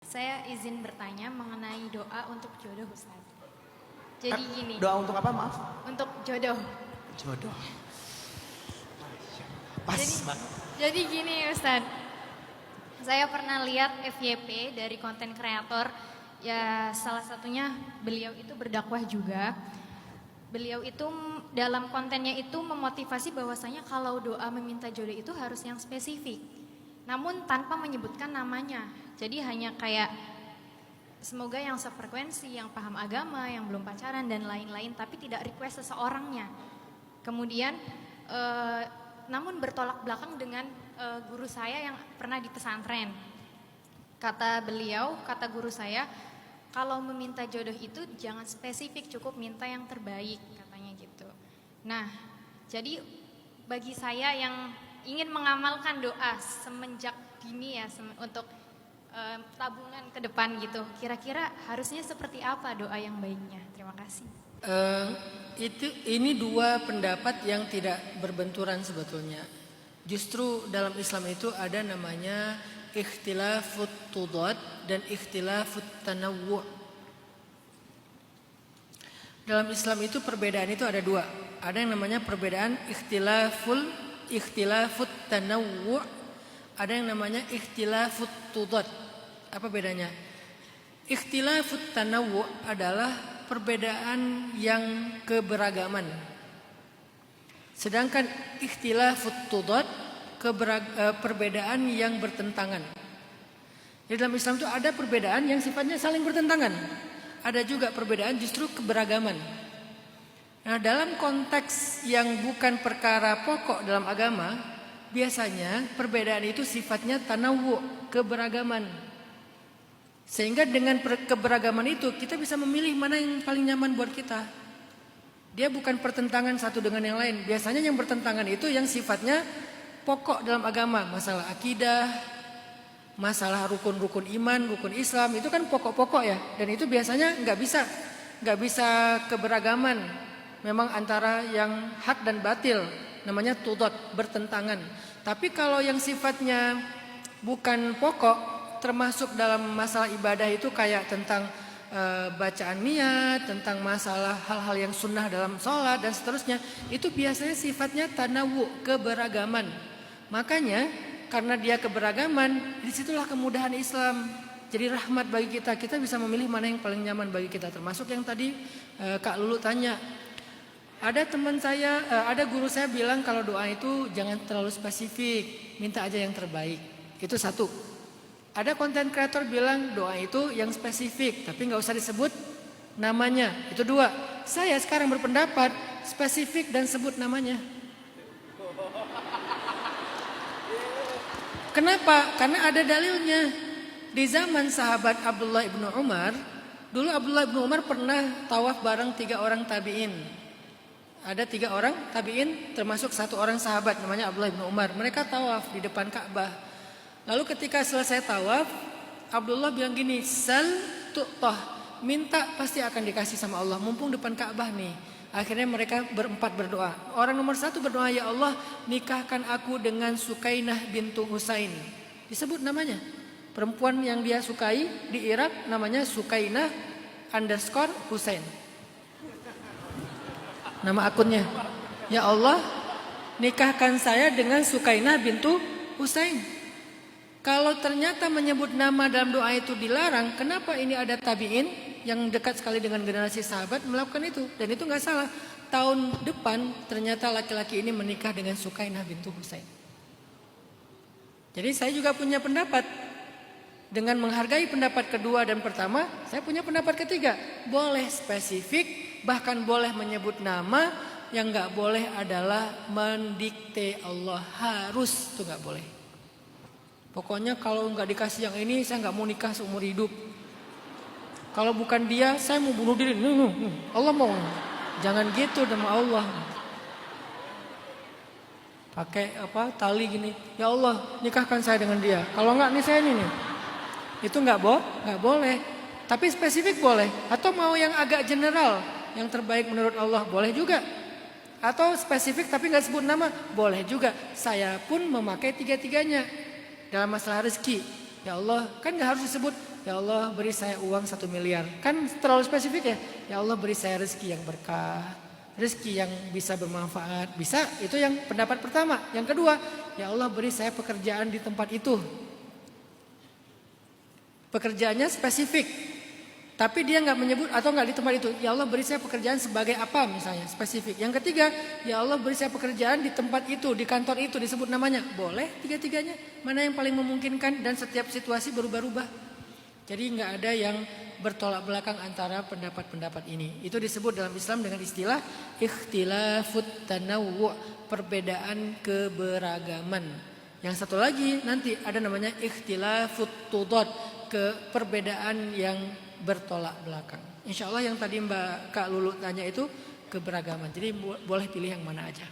Saya izin bertanya mengenai doa untuk jodoh, Ustaz. Jadi gini, Doa untuk apa, maaf? untuk jodoh. Jodoh. Pas Jadi, banget. jadi gini, Ustaz. Saya pernah lihat FYP dari konten kreator, ya salah satunya beliau itu berdakwah juga. Beliau itu dalam kontennya itu memotivasi bahwasanya kalau doa meminta jodoh itu harus yang spesifik. Namun tanpa menyebutkan namanya. Jadi hanya kayak semoga yang sefrekuensi, yang paham agama, yang belum pacaran dan lain-lain, tapi tidak request seseorangnya. Kemudian namun bertolak belakang dengan guru saya yang pernah di pesantren. Kata beliau, kata guru saya, kalau meminta jodoh itu jangan spesifik, cukup minta yang terbaik, katanya gitu. Nah, jadi bagi saya yang ingin mengamalkan doa semenjak dini ya untuk tabungan ke depan gitu, kira-kira harusnya seperti apa doa yang baiknya? Terima kasih. Ini dua pendapat yang tidak berbenturan sebetulnya. Justru dalam Islam itu ada namanya ikhtilafut tudad dan ikhtilafut tanawwu'. Dalam Islam itu perbedaan itu ada dua. Ada yang namanya perbedaan ikhtilafut tanawwu', ada yang namanya ikhtilafut tudad. Apa bedanya? Ikhtilafut tanawwu' adalah perbedaan yang keberagaman. Sedangkan ikhtilafut tudad perbedaan yang bertentangan. Di dalam Islam itu ada perbedaan yang sifatnya saling bertentangan. Ada juga perbedaan justru keberagaman. Nah, dalam konteks yang bukan perkara pokok dalam agama, biasanya perbedaan itu sifatnya tanawwu', keberagaman. Sehingga dengan keberagaman itu kita bisa memilih mana yang paling nyaman buat kita. Dia bukan pertentangan satu dengan yang lain. Biasanya yang bertentangan itu yang sifatnya pokok dalam agama, masalah akidah, masalah rukun-rukun iman, rukun Islam, itu kan pokok-pokok ya. Dan itu biasanya nggak bisa keberagaman. Memang antara yang hak dan batil, namanya tudad, bertentangan. Tapi kalau yang sifatnya bukan pokok, termasuk dalam masalah ibadah itu kayak tentang bacaan niat, tentang masalah hal-hal yang sunnah dalam sholat dan seterusnya, itu biasanya sifatnya tanawwu', keberagaman. Makanya karena dia keberagaman, disitulah kemudahan Islam. Jadi rahmat bagi kita, kita bisa memilih mana yang paling nyaman bagi kita. Termasuk yang tadi Kak Lulu tanya, ada teman saya, ada guru saya bilang kalau doa itu jangan terlalu spesifik, minta aja yang terbaik. Itu satu. Ada konten kreator bilang doa itu yang spesifik, tapi nggak usah disebut namanya. Itu dua. Saya sekarang berpendapat spesifik dan sebut namanya. Kenapa? Karena ada dalilnya. Di zaman sahabat Abdullah ibnu Umar, dulu Abdullah ibnu Umar pernah tawaf bareng 3 orang tabi'in. Ada 3 orang tabi'in, termasuk 1 orang sahabat namanya Abdullah ibnu Umar. Mereka tawaf di depan Ka'bah. Lalu ketika selesai tawaf, Abdullah bilang gini, sal tu'tah, minta pasti akan dikasih sama Allah, mumpung depan Ka'bah nih. Akhirnya mereka berempat berdoa. Orang nomor 1 berdoa, ya Allah nikahkan aku dengan Sukainah bintu Husain. Disebut namanya. Perempuan yang dia sukai di Irak namanya Sukainah _ Husain. Nama akunnya. Ya Allah nikahkan saya dengan Sukainah bintu Husain. Kalau ternyata menyebut nama dalam doa itu dilarang, kenapa ini ada tabi'in yang dekat sekali dengan generasi sahabat melakukan itu? Dan itu nggak salah. Tahun depan ternyata laki-laki ini menikah dengan Sukainah bintu Husain. Jadi saya juga punya pendapat. Dengan menghargai pendapat kedua dan pertama, saya punya pendapat ketiga. Boleh spesifik, bahkan boleh menyebut nama. Yang nggak boleh adalah mendikte Allah. Harus, itu nggak boleh. Pokoknya kalau nggak dikasih yang ini, saya nggak mau nikah seumur hidup. Kalau bukan dia, saya mau bunuh diri. Allah mau. Jangan gitu demi Allah. Pakai tali gini. Ya Allah, nikahkan saya dengan dia. Kalau nggak nih saya ini nih. Itu nggak boleh. Tapi spesifik boleh. Atau mau yang agak general, yang terbaik menurut Allah, boleh juga. Atau spesifik tapi nggak sebut nama, boleh juga. Saya pun memakai 3-tiganya. Dalam masalah rezeki, ya Allah, kan gak harus disebut ya Allah beri saya uang 1 miliar. Kan terlalu spesifik ya. Ya Allah beri saya rezeki yang berkah, rezeki yang bisa bermanfaat. Bisa, itu yang pendapat pertama. Yang kedua, ya Allah beri saya pekerjaan di tempat itu. Pekerjaannya spesifik, tapi dia nggak menyebut atau nggak di tempat itu. Ya Allah beri saya pekerjaan sebagai apa misalnya, spesifik. Yang ketiga, ya Allah beri saya pekerjaan di tempat itu, di kantor itu, disebut namanya. Boleh tiga-tiganya, mana yang paling memungkinkan, dan setiap situasi berubah-ubah. Jadi nggak ada yang bertolak belakang antara pendapat-pendapat ini. Itu disebut dalam Islam dengan istilah ikhtilafut tanawwu', perbedaan keberagaman. Yang satu lagi nanti ada namanya ikhtilafut tudad, ke perbedaan yang bertolak belakang. Insya Allah yang tadi Mbak Kak Lulu tanya itu keberagaman. Jadi boleh pilih yang mana aja.